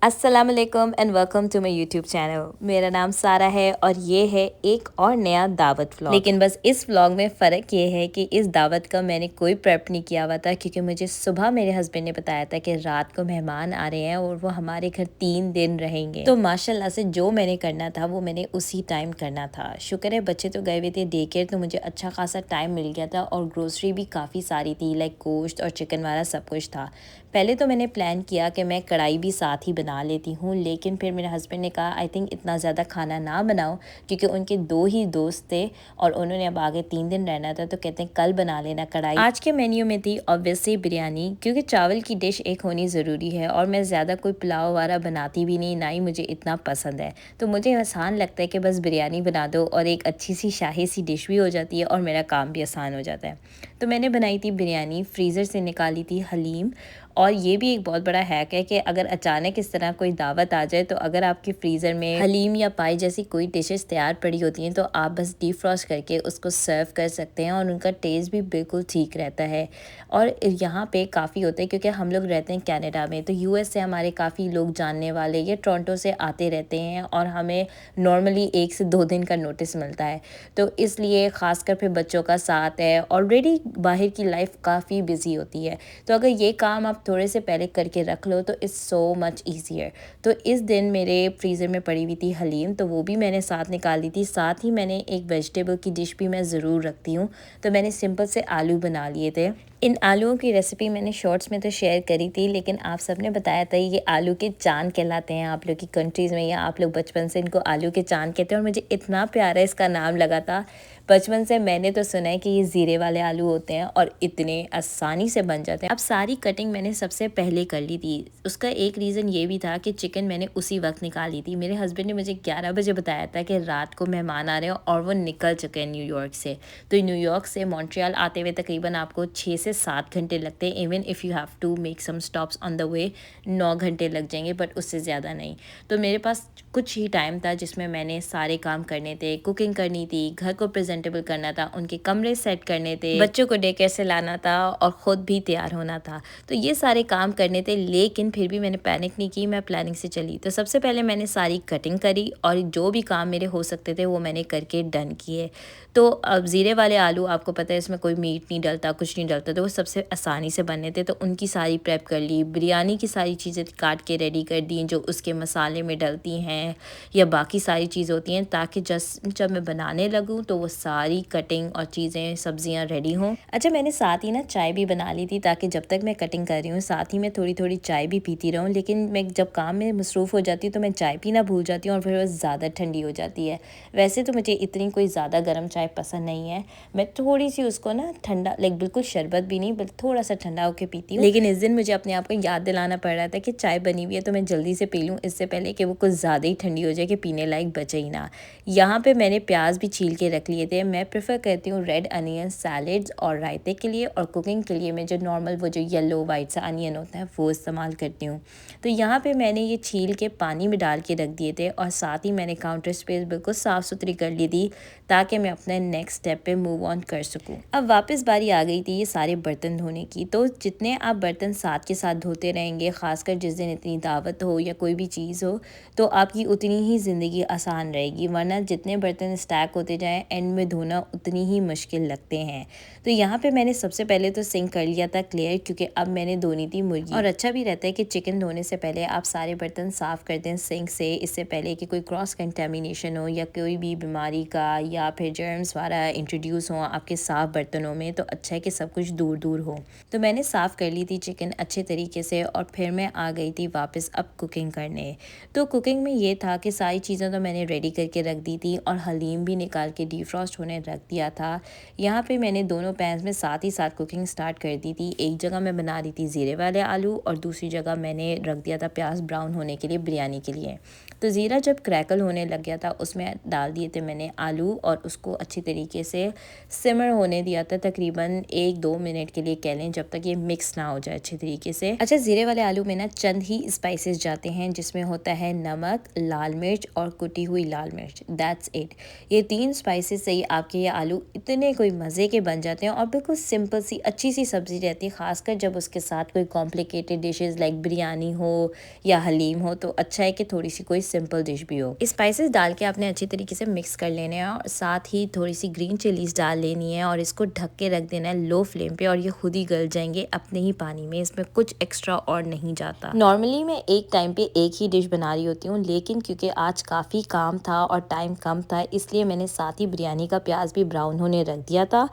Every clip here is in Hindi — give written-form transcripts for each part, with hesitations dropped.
अस्सलाम वालेकुम and welcome to my YouTube channel. मेरा नाम सारा है और ये है एक और नया दावत व्लॉग। लेकिन बस इस व्लॉग में फ़र्क ये है कि इस दावत का मैंने कोई प्रेप नहीं किया हुआ था, क्योंकि मुझे सुबह मेरे हस्बैंड ने बताया था कि रात को मेहमान आ रहे हैं और वो हमारे घर 3 दिन रहेंगे। तो माशाल्लाह से जो मैंने करना था वो मैंने उसी टाइम करना था। शुक्र है बच्चे तो गए हुए थे डे केयर, तो मुझे अच्छा खासा टाइम मिल गया था और ग्रोसरी भी काफ़ी सारी थी, लाइक गोश्त और चिकन वाला सब कुछ था। पहले तो मैंने प्लान किया कि मैं कढ़ाई भी साथ ही बना लेती हूँ, लेकिन फिर मेरे हस्बैंड ने कहा आई थिंक इतना ज़्यादा खाना ना बनाओ, क्योंकि उनके 2 ही दोस्त थे और उन्होंने अब आगे 3 दिन रहना था, तो कहते हैं कल बना लेना कढ़ाई। आज के मेन्यू में थी ऑब्वियसली बिरयानी, क्योंकि चावल की डिश एक होनी ज़रूरी है और मैं ज़्यादा कोई पुलाव वगैरह बनाती भी नहीं, ना ही मुझे इतना पसंद है। तो मुझे आसान लगता है कि बस बिरयानी बना दो और एक अच्छी सी शाही सी डिश भी हो जाती है और मेरा काम भी आसान हो जाता है। तो मैंने बनाई थी बिरयानी, फ्रीज़र से निकाली थी हलीम। और ये भी एक बहुत बड़ा हैक है कि अगर अचानक इस तरह कोई दावत आ जाए, तो अगर आपके फ्रीज़र में हलीम या पाई जैसी कोई डिशेस तैयार पड़ी होती हैं, तो आप बस डीप फ्रॉस्ट करके उसको सर्व कर सकते हैं और उनका टेस्ट भी बिल्कुल ठीक रहता है। और यहाँ पे काफ़ी होता है, क्योंकि हम लोग रहते हैं कनाडा में, तो यूएस से हमारे काफ़ी लोग जानने वाले ये टोरंटो से आते रहते हैं और हमें नॉर्मली 1 से 2 दिन का नोटिस मिलता है। तो इसलिए ख़ासकर फिर बच्चों का साथ है, ऑलरेडी बाहर की लाइफ काफ़ी बिजी होती है, तो अगर ये काम आप थोड़े से पहले करके रख लो तो इट्स सो मच ईजियर। तो इस दिन मेरे फ्रीज़र में पड़ी हुई थी हलीम, तो वो भी मैंने साथ निकाल ली थी। साथ ही मैंने एक वेजिटेबल की डिश भी मैं ज़रूर रखती हूँ, तो मैंने सिंपल से आलू बना लिए थे। इन आलूओं की रेसिपी मैंने शॉर्ट्स में तो शेयर करी थी, लेकिन आप सब ने बताया था ये आलू के चांद कहलाते हैं आप लोग की कंट्रीज़ में, या आप लोग बचपन से इनको आलू के चांद कहते हैं, और मुझे इतना प्यारा इसका नाम लगा था। बचपन से मैंने तो सुना है कि ये ज़ीरे वाले आलू होते हैं और इतने आसानी से बन जाते हैं। अब सारी कटिंग मैंने सबसे पहले कर ली थी। उसका एक रीज़न ये भी था कि चिकन मैंने उसी वक्त निकाली थी। मेरे हस्बैंड ने मुझे 11 बजे बताया था कि रात को मेहमान आ रहे हैं और वो निकल चुके हैं न्यूयॉर्क से। तो न्यूयॉर्क से मॉन्ट्रियल आते हुए तकरीबन आपको 6 से 7 घंटे लगते हैं। Even if you have to make some stops on the way 9 घंटे लग जाएंगे, बट उससे ज़्यादा नहीं। तो मेरे पास कुछ ही टाइम था जिसमें मैंने सारे काम करने थे। कुकिंग करनी थी, घर को प्रेजेंटेबल करना था, उनके कमरे सेट करने थे, बच्चों को डे केयर से लाना था और ख़ुद भी तैयार होना था। तो ये सारे काम करने थे, लेकिन फिर भी मैंने पैनिक नहीं की, मैं प्लानिंग से चली। तो सबसे पहले मैंने सारी कटिंग करी और जो भी काम मेरे हो सकते थे वो मैंने करके डन किए। तो अब ज़ीरे वाले आलू आपको पता है इसमें कोई मीट नहीं डलता, कुछ नहीं डलता, तो वो सबसे आसानी से बनने थे, तो उनकी सारी प्रेप कर ली। बिरयानी की सारी चीज़ें काट के रेडी कर दी जो उसके मसाले में डलती हैं या बाकी सारी चीज़ होती हैं, ताकि जब मैं बनाने लगूँ तो वो सारी कटिंग और चीज़ें सब्जियां रेडी हों। अच्छा, मैंने साथ ही ना चाय भी बना ली थी, ताकि जब तक मैं कटिंग कर रही हूँ साथ ही मैं थोड़ी थोड़ी चाय भी पीती रहूँ। लेकिन मैं जब काम में मसरूफ़ हो जाती हूँ तो मैं चाय पीना भूल जाती हूँ और फिर वो ज़्यादा ठंडी हो जाती है। वैसे तो मुझे इतनी कोई ज़्यादा गर्म चाय पसंद नहीं है, मैं थोड़ी सी उसको ना ठंडा, लाइक बिल्कुल शरबत भी नहीं बल्कि थोड़ा सा ठंडा होकर पीती हूँ। लेकिन इस दिन मुझे अपने आप को याद दिलाना पड़ रहा था कि चाय बनी हुई है तो मैं जल्दी से पी लूँ, इससे पहले कि वो कुछ ज़्यादा ही ठंडी हो जाए कि पीने लायक बचे ही ना। यहाँ पे मैंने प्याज भी छील के रख लिए थे। मैं प्रेफर करती हूँ रेड अनियन सैलेड्स और रायते के लिए, और कुकिंग के लिए मैं जो नॉर्मल वो जो येलो वाइट सा अनियन होता है वो इस्तेमाल करती हूँ। तो यहाँ पे मैंने ये छील के पानी में डाल के रख दिए थे और साथ ही मैंने काउंटर स्पेस बिल्कुल साफ़ सुथरी कर ली थी, ताकि मैं अपने नेक्स्ट स्टेप पे मूव ऑन कर सकूँ। अब वापस बारी आ गई थी ये सारे बर्तन धोने की। तो जितने आप बर्तन साथ के साथ धोते रहेंगे, ख़ासकर जिस दिन इतनी दावत हो या कोई भी चीज़ हो, तो आपकी उतनी ही ज़िंदगी आसान रहेगी। वरना जितने बर्तन स्टैक होते जाएं, एंड में धोना उतनी ही मुश्किल लगते हैं। तो यहाँ पे मैंने सबसे पहले तो सिंक कर लिया था क्लियर, क्योंकि अब मैंने धोनी थी मुर्गी। और अच्छा भी रहता है कि चिकन धोने से पहले आप सारे बर्तन साफ़ कर दें सिंक से, इससे पहले कि कोई क्रॉस कंटेमिनेशन हो या कोई भी बीमारी का या फिर जर्म्स वाला इंट्रोड्यूस हो आपके साफ़ बर्तनों में। तो अच्छा है कि सब कुछ दूर दूर हो। तो मैंने साफ़ कर ली थी चिकन अच्छे तरीके से और फिर मैं आ गई थी वापस अब कुकिंग करने। तो कुकिंग में ये था कि सारी चीज़ें तो मैंने रेडी करके रख दी थी और हलीम भी निकाल के डीफ्रॉस्ट होने रख दिया था। यहाँ पे मैंने दोनों पैन्स में साथ ही साथ कुकिंग स्टार्ट कर दी थी। एक जगह मैं बना रही थी ज़ीरे वाले आलू और दूसरी जगह मैंने रख दिया था प्याज ब्राउन होने के लिए बिरयानी के लिए। तो ज़ीरा जब क्रैकल होने लग गया था उसमें डाल दिए थे मैंने आलू और उसको अच्छी तरीके से सिमर होने दिया था तकरीबन 1-2 मिनट के लिए कह लें, जब तक ये मिक्स ना हो जाए अच्छे तरीके से। अच्छा, ज़ीरे वाले आलू में ना चंद ही स्पाइसेस जाते हैं, जिसमें होता है नमक, लाल मिर्च और कुटी हुई लाल मिर्च। That's it. ये 3 स्पाइसेस से ही आपके ये आलू इतने कोई मज़े के बन जाते हैं और बिल्कुल सिंपल सी अच्छी सी सब्ज़ी रहती है। ख़ासकर जब उसके साथ कोई कॉम्प्लिकेटेड डिशेज़ लाइक बिरयानी हो या हलीम हो, तो अच्छा है कि थोड़ी सी कोई सिंपल डिश भी हो। स्पाइसेस डाल के आपने अच्छी तरीके से मिक्स कर लेने हैं और साथ ही थोड़ी सी ग्रीन चिलीज डाल लेनी है और इसको ढक के रख देना है लो फ्लेम पे, और ये खुद ही गल जाएंगे अपने ही पानी में। इसमें कुछ एक्स्ट्रा और नहीं जाता। नॉर्मली मैं एक टाइम पे एक ही डिश बना रही होती हूँ, लेकिन क्योंकि आज काफ़ी काम था और टाइम कम था, इसलिए मैंने साथ ही बिरयानी का प्याज भी ब्राउन होने रख दिया था।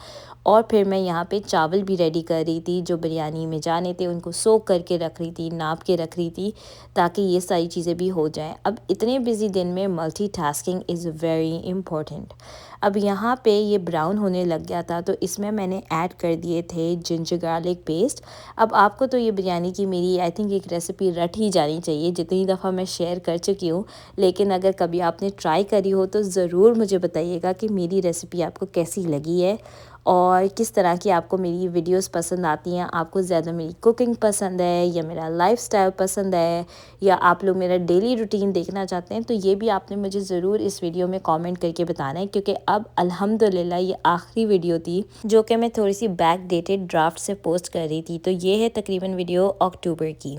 और फिर मैं यहाँ पे चावल भी रेडी कर रही थी, जो बिरयानी में जाने थे उनको सोक करके रख रही थी, नाप के रख रही थी, ताकि ये सारी चीज़ें भी हो जाएं। अब इतने बिजी दिन में मल्टीटास्किंग इज़ वेरी इम्पोर्टेंट। अब यहाँ पे ये ब्राउन होने लग गया था, तो इसमें मैंने ऐड कर दिए थे जिंजर गार्लिक पेस्ट। अब आपको तो ये बिरयानी की मेरी आई थिंक एक रेसिपी रट ही जानी चाहिए, जितनी दफ़ा मैं शेयर कर चुकी हूँ। लेकिन अगर कभी आपने ट्राई करी हो तो ज़रूर मुझे बताइएगा कि मेरी रेसिपी आपको कैसी लगी है और किस तरह की आपको मेरी वीडियोस पसंद आती हैं। आपको ज़्यादा मेरी कुकिंग पसंद है या मेरा लाइफस्टाइल पसंद है, या आप लोग मेरा डेली रूटीन देखना चाहते हैं, तो ये भी आपने मुझे ज़रूर इस वीडियो में कमेंट करके बताना है। क्योंकि अब अल्हम्दुलिल्लाह ये आखिरी वीडियो थी जो कि मैं थोड़ी सी बैक डेटेड ड्राफ्ट से पोस्ट कर रही थी। तो ये है तकरीबन वीडियो अक्टूबर की,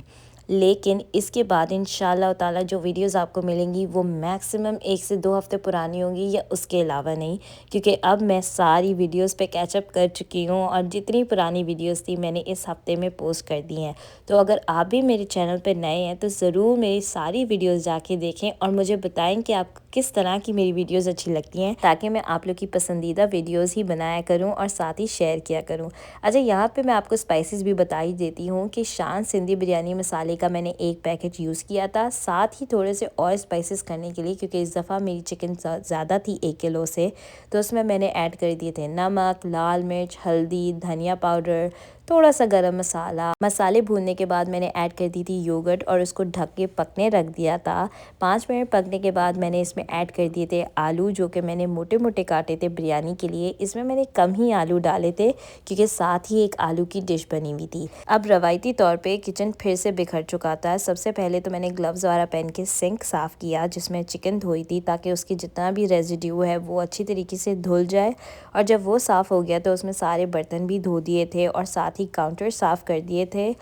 लेकिन इसके बाद इंशाल्लाह ताला जो वीडियोस आपको मिलेंगी वो मैक्सिमम 1 से 2 हफ़्ते पुरानी होंगी या उसके अलावा नहीं, क्योंकि अब मैं सारी वीडियोस पे कैचअप कर चुकी हूँ और जितनी पुरानी वीडियोस थी मैंने इस हफ्ते में पोस्ट कर दी हैं। तो अगर आप भी मेरे चैनल पे नए हैं तो ज़रूर मेरी सारी वीडियोस जाके देखें और मुझे बताएं कि आपको किस तरह की मेरी वीडियोस अच्छी लगती हैं, ताकि मैं आप लोग की पसंदीदा वीडियोस ही बनाया करूं और साथ ही शेयर किया करूं। अच्छा, यहाँ पे मैं आपको स्पाइसेस भी बता ही देती हूँ कि शान सिंधी बिरयानी मसाले का मैंने 1 पैकेट यूज़ किया था, साथ ही थोड़े से और स्पाइसेस करने के लिए, क्योंकि इस दफ़ा मेरी चिकन ज़्यादा थी 1 किलो से, तो उसमें मैंने ऐड कर दिए थे नमक, लाल मिर्च, हल्दी, धनिया पाउडर, थोड़ा सा गरम मसाला। मसाले भूनने के बाद मैंने ऐड कर दी थी योगर्ट और उसको ढक के पकने रख दिया था। 5 मिनट पकने के बाद मैंने इसमें ऐड कर दिए थे आलू, जो कि मैंने मोटे मोटे काटे थे बिरयानी के लिए। इसमें मैंने कम ही आलू डाले थे क्योंकि साथ ही एक आलू की डिश बनी हुई थी। अब रवायती तौर पे किचन फिर से बिखर चुका था। सबसे पहले तो मैंने ग्लव्स वगैरह पहन के सिंक साफ़ किया जिसमें चिकन धोई थी, ताकि उसकी जितना भी रेजिड्यू है वो अच्छी तरीके से धुल जाए। और जब वो साफ़ हो गया तो उसमें सारे बर्तन भी धो दिए थे और साथ ही काउंटर साफ़ कर दिए थे।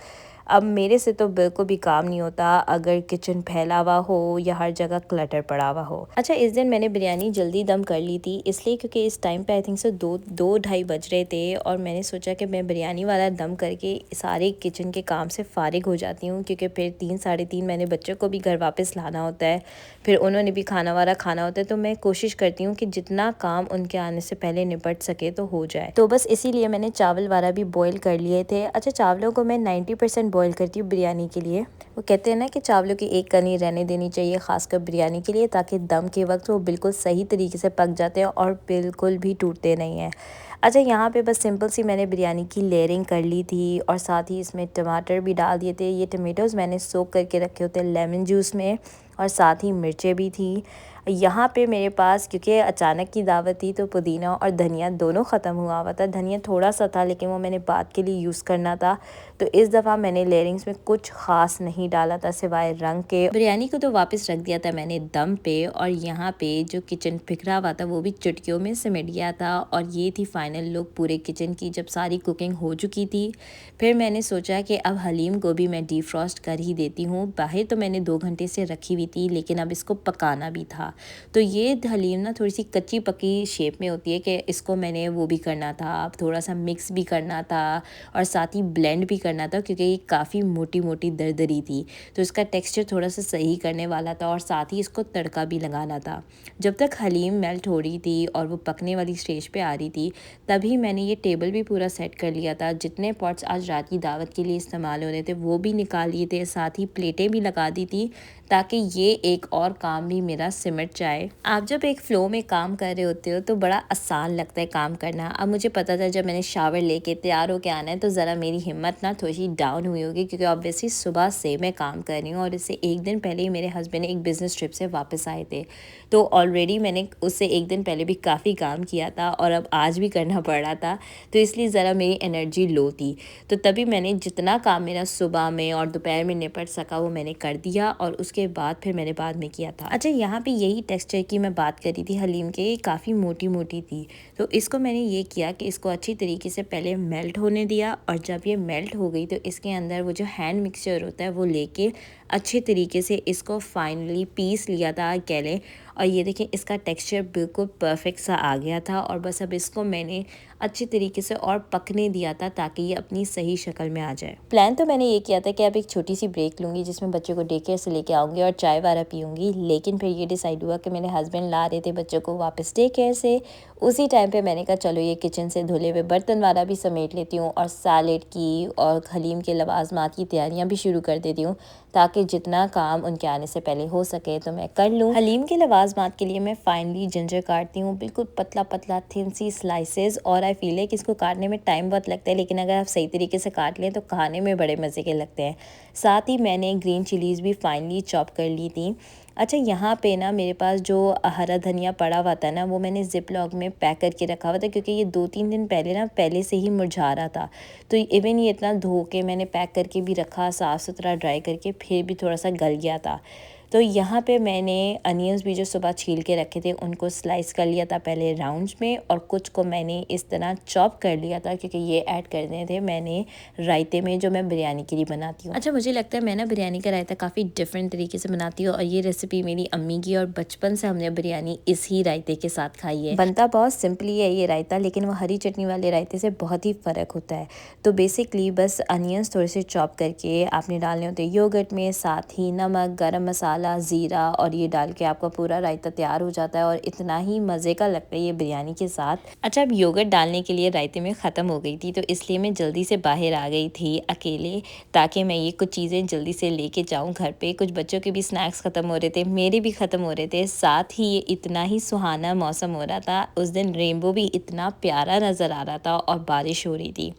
अब मेरे से तो बिल्कुल भी काम नहीं होता अगर किचन फैला हुआ हो या हर जगह क्लटर पड़ा हुआ हो। अच्छा, इस दिन मैंने बिरयानी जल्दी दम कर ली थी, इसलिए क्योंकि इस टाइम पे आई थिंक से 2-2:30 बज रहे थे और मैंने सोचा कि मैं बिरयानी वाला दम करके सारे किचन के काम से फ़ारिग हो जाती हूँ, क्योंकि फिर 3-3:30 मैंने बच्चों को भी घर वापस लाना होता है, फिर उन्होंने भी खाना वाला खाना होता है। तो मैं कोशिश करती हूँ कि जितना काम उनके आने से पहले निपट सके तो हो जाए। तो बस इसीलिए मैंने चावल वाला भी बॉईल कर लिए थे। अच्छा, चावलों को मैं 90% बॉईल करती हूँ बिरयानी के लिए। वो कहते हैं ना कि चावलों की एक कनी रहने देनी चाहिए, खासकर बिरयानी के लिए, ताकि दम के वक्त वो बिल्कुल सही तरीके से पक जाते हैं और बिल्कुल भी टूटते नहीं हैं। अच्छा, यहाँ पे बस सिंपल सी मैंने बिरयानी की लेयरिंग कर ली थी और साथ ही इसमें टमाटर भी डाल दिए थे। ये टमेटोज़ मैंने सोक करके रखे होते हैं लेमन जूस में, और साथ ही मिर्चें भी थी। यहाँ पे मेरे पास क्योंकि अचानक की दावत थी तो पुदीना और धनिया दोनों ख़त्म हुआ था। धनिया थोड़ा सा था लेकिन वो मैंने बाद के लिए यूज़ करना था, तो इस दफ़ा मैंने लेयरिंग्स में कुछ ख़ास नहीं डाला था सिवाय रंग के। बिरयानी को तो वापस रख दिया था मैंने दम पे, और यहाँ पे जो किचन बिखरा हुआ था वो भी चुटकियों में सिमट गया था। और ये थी फाइनल लुक पूरे किचन की जब सारी कुकिंग हो चुकी थी। फिर मैंने सोचा कि अब हलीम को भी मैं डीफ्रॉस्ट कर ही देती हूँ। बाहर तो मैंने 2 घंटे से रखी हुई थी, लेकिन अब इसको पकाना भी था। तो ये हलीम ना थोड़ी सी कच्ची पकी शेप में होती है कि इसको मैंने वो भी करना था, थोड़ा सा मिक्स भी करना था और साथ ही ब्लेंड भी करना था, क्योंकि ये काफ़ी मोटी मोटी दरदरी थी, तो इसका टेक्सचर थोड़ा सा सही करने वाला था और साथ ही इसको तड़का भी लगाना था। जब तक हलीम मेल्ट हो रही थी और वो पकने वाली स्टेज पे आ रही थी, तभी मैंने ये टेबल भी पूरा सेट कर लिया था। जितने पॉट्स आज रात की दावत के लिए इस्तेमाल हो रहे थे वो भी निकाल लिए थे, साथ ही प्लेटें भी लगा दी थी, ताकि ये एक और काम भी मेरा सिमट मिनट चाय। आप जब एक फ्लो में काम कर रहे होते हो तो बड़ा आसान लगता है काम करना। अब मुझे पता था जब मैंने शावर लेके तैयार होके आना है तो ज़रा मेरी हिम्मत ना थोड़ी सी डाउन हुई होगी, क्योंकि ऑब्वियसली सुबह से मैं काम कर रही हूँ और इससे एक दिन पहले ही मेरे हस्बैंड एक बिज़नेस ट्रिप से वापस आए थे। तो ऑलरेडी मैंने उससे एक दिन पहले भी काफ़ी काम किया था और अब आज भी करना पड़ रहा था, तो इसलिए ज़रा मेरी एनर्जी लो थी। तो तभी मैंने जितना काम मेरा सुबह में और दोपहर में निपट सका वो मैंने कर दिया और उसके बाद फिर मैंने बाद में किया था। अच्छा, यहाँ पे यही टेक्सचर की मैं बात कर रही थी हलीम के, काफ़ी मोटी मोटी थी। तो इसको मैंने ये किया कि इसको अच्छी तरीके से पहले मेल्ट होने दिया, और जब ये मेल्ट हो गई तो इसके अंदर वो जो हैंड मिक्सचर होता है वो लेके अच्छे तरीके से इसको फाइनली पीस लिया था गैले। और ये देखिए इसका टेक्सचर बिल्कुल परफेक्ट सा आ गया था। और बस अब इसको मैंने अच्छे तरीके से और पकने दिया था ताकि ये अपनी सही शक्ल में आ जाए। प्लान तो मैंने ये किया था कि अब एक छोटी सी ब्रेक लूँगी जिसमें बच्चों को डे केयर से लेके आऊँगी और चाय वारा पीऊँगी, लेकिन फिर ये डिसाइड हुआ कि मेरे हस्बैंड ला रहे थे बच्चों को वापस डे केयर से। उसी टाइम पे मैंने कहा चलो ये किचन से धुले हुए बर्तन वाला भी समेट लेती हूँ और सैलेड की और हलीम के लवाजमात की तैयारियाँ भी शुरू कर देती हूँ, ताकि जितना काम उनके आने से पहले हो सके तो मैं कर लूँ। हलीम के लवाजमात के लिए मैं फाइनली जिंजर काटती हूँ, बिल्कुल पतला पतला थिन सी स्लाइसेस। और आई फील है कि इसको काटने में टाइम बहुत लगता है, लेकिन अगर आप सही तरीके से काट लें तो खाने में बड़े मज़े के लगते हैं। साथ ही मैंने ग्रीन चिलीज़ भी फाइनली चॉप कर ली थी। अच्छा, यहाँ पे ना मेरे पास जो हरा धनिया पड़ा हुआ था ना वो मैंने ज़िप लॉक में पैक करके रखा हुआ था, क्योंकि ये 2-3 दिन पहले ना पहले से ही मुरझा रहा था। तो इवन ये इतना धो के मैंने पैक करके भी रखा, साफ़ सुथरा ड्राई करके, फिर भी थोड़ा सा गल गया था। तो यहाँ पे मैंने अनियंस भी जो सुबह छील के रखे थे उनको स्लाइस कर लिया था पहले राउंड्स में, और कुछ को मैंने इस तरह चॉप कर लिया था क्योंकि ये ऐड करने थे मैंने रायते में जो मैं बिरयानी के लिए बनाती हूँ। अच्छा, मुझे लगता है मैं ना बिरयानी का रायता काफ़ी डिफरेंट तरीके से बनाती हूँ, और ये रेसिपी मेरी अम्मी की, और बचपन से हमने बिरयानी इस ही रायते के साथ खाई है। बनता बहुत सिंपली है ये रायता, लेकिन वो हरी चटनी वाले रायते से बहुत ही फ़र्क होता है। तो बेसिकली बस अनियंस थोड़े से चॉप करके आपने डालने होते हैं योगर्ट में, साथ ही नमक, गरम मसाला, ज़ीरा, और ये डाल के आपका पूरा रायता तैयार हो जाता है और इतना ही मज़े का लगता है ये बिरयानी के साथ। अच्छा, अब योगर्ट डालने के लिए रायते में ख़त्म हो गई थी, तो इसलिए मैं जल्दी से बाहर आ गई थी अकेले, ताकि मैं ये कुछ चीज़ें जल्दी से लेके जाऊँ घर पे। कुछ बच्चों के भी स्नैक्स ख़त्म हो रहे थे, मेरे भी ख़त्म हो रहे थे। साथ ही ये इतना ही सुहाना मौसम हो रहा था, उस दिन रेनबो भी इतना प्यारा नज़र आ रहा था और बारिश हो रही थी।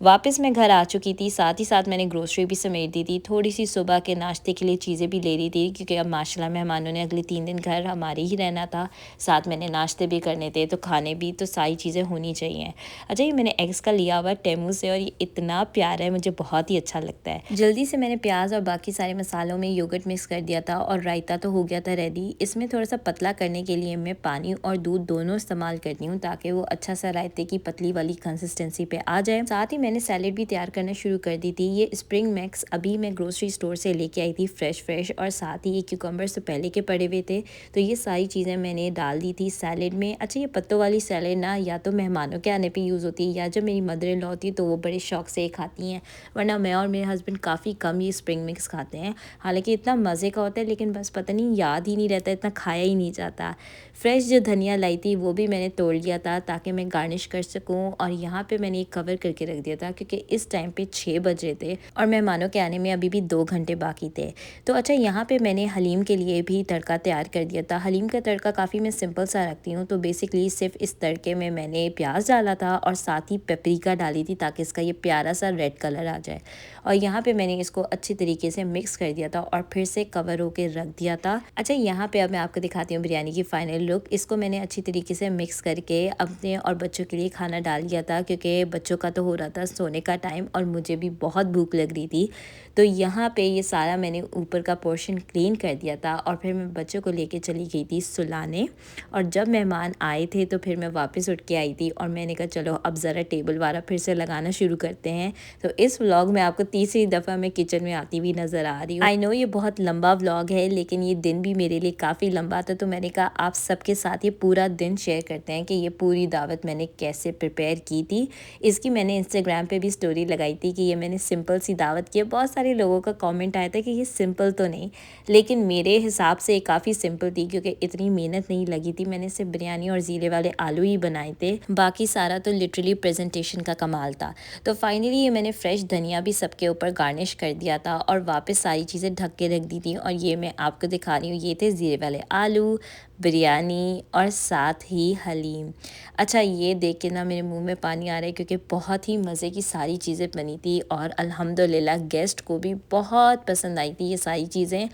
वापस मैं घर आ चुकी थी, साथ ही साथ मैंने ग्रोसरी भी समेट दी थी। थोड़ी सी सुबह के नाश्ते के लिए चीज़ें भी ले रही थी, क्योंकि अब माशाल्लाह मेहमानों ने अगले 3 दिन घर हमारे ही रहना था। साथ मैंने नाश्ते भी करने थे, तो खाने भी तो सारी चीज़ें होनी चाहिए। अच्छा, ये मैंने एग्स का लिया हुआ टेमू से, और ये इतना प्यारा है, मुझे बहुत ही अच्छा लगता है। जल्दी से मैंने प्याज और बाकी सारे मसालों में योगर्ट मिक्स कर दिया था, और रायता तो हो गया था रेडी। इसमें थोड़ा सा पतला करने के लिए मैं पानी और दूध दोनों इस्तेमाल करती हूँ, ताकि वो अच्छा सा रायते की पतली वाली कंसिस्टेंसी पे आ जाए। साथ ही मैंने सैलेड भी तैयार करना शुरू कर दी थी। ये स्प्रिंग मैक्स अभी मैं ग्रोसरी स्टोर से लेके आई थी, फ्रेश, और साथ ही ये क्यूकम्बर्स तो पहले के पड़े हुए थे, तो ये सारी चीज़ें मैंने डाल दी थी सैलेड में। अच्छा, ये पत्तों वाली सैलेड ना या तो मेहमानों के आने पे यूज़ होती है, या जब मेरी मदर इन लॉ होती है तो वो बड़े शौक से खाती हैं, वरना मैं और मेरे हस्बैंड काफ़ी कम ये स्प्रिंग मिक्स खाते हैं। हालाँकि इतना मज़े का होता है, लेकिन बस पता नहीं याद ही नहीं रहता, इतना खाया ही नहीं जाता। फ्रेश जो धनिया लाई थी वो भी मैंने तोड़ लिया था ताकि मैं गार्निश कर सकूं, और यहाँ पे मैंने एक कवर करके रख दिया था क्योंकि इस टाइम पे 6 बज रहे थे और मेहमानों के आने में अभी भी 2 घंटे बाकी थे। तो अच्छा, यहाँ पे मैंने हलीम के लिए भी तड़का तैयार कर दिया था। हलीम का तड़का काफ़ी मैं सिंपल सा रखती हूँ, तो बेसिकली सिर्फ इस तड़के में मैंने प्याज डाला था और साथ ही पेपरिका डाली थी ताकि इसका ये प्यारा सा रेड कलर आ जाए। और यहाँ पे मैंने इसको अच्छी तरीके से मिक्स कर दिया था और फिर से कवर होके रख दिया था। अच्छा, यहाँ पे अब मैं आपको दिखाती हूँ बिरयानी की फाइनल लुक। इसको मैंने अच्छी तरीके से मिक्स करके अपने और बच्चों के लिए खाना डाल दिया था, क्योंकि बच्चों का तो हो रहा था सोने का टाइम और मुझे भी बहुत भूख लग रही थी। तो यहाँ पे ये सारा मैंने ऊपर का पोर्शन क्लीन कर दिया था और फिर मैं बच्चों को लेके चली गई थी सुलाने। और जब मेहमान आए थे तो फिर मैं वापस उठ के आई थी और मैंने कहा चलो अब ज़रा टेबल वाला फिर से लगाना शुरू करते हैं। तो इस व्लॉग में आपको तीसरी दफ़ा मैं किचन में आती हुई नज़र आ रही हूँ। आई नो ये बहुत लंबा व्लॉग है, लेकिन ये दिन भी मेरे लिए काफ़ी लंबा था, तो मैंने कहा आप सबके साथ ये पूरा दिन शेयर करते हैं कि ये पूरी दावत मैंने कैसे प्रिपेयर की थी। इसकी मैंने इंस्टाग्राम इंस्टाग्राम पे भी स्टोरी लगाई थी कि ये मैंने सिंपल सी दावत की है। बहुत सारे लोगों का कमेंट आया था कि ये सिंपल तो नहीं, लेकिन मेरे हिसाब से काफ़ी सिंपल थी क्योंकि इतनी मेहनत नहीं लगी थी। मैंने सिर्फ बिरयानी और ज़ीरे वाले आलू ही बनाए थे, बाकी सारा तो लिटरली प्रेजेंटेशन का कमाल था। तो फाइनली ये मैंने फ्रेश धनिया भी सबके ऊपर गार्निश कर दिया था और वापस सारी चीज़ें ढक के रख दी थी। और ये मैं आपको दिखा रही हूँ, ये थे ज़ीरे वाले आलू, बिरयानी और साथ ही हलीम। अच्छा, ये देख के ना मेरे मुंह में पानी आ रहा है क्योंकि बहुत ही मज़े की सारी चीज़ें बनी थी और अल्हम्दुलिल्लाह गेस्ट को भी बहुत पसंद आई थी ये सारी चीज़ें।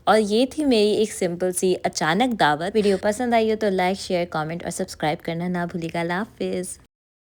और ये थी मेरी एक सिंपल सी अचानक दावत। वीडियो पसंद आई हो तो लाइक, शेयर, कमेंट और सब्सक्राइब करना ना भूलिएगा। अल्लाह हाफिज़।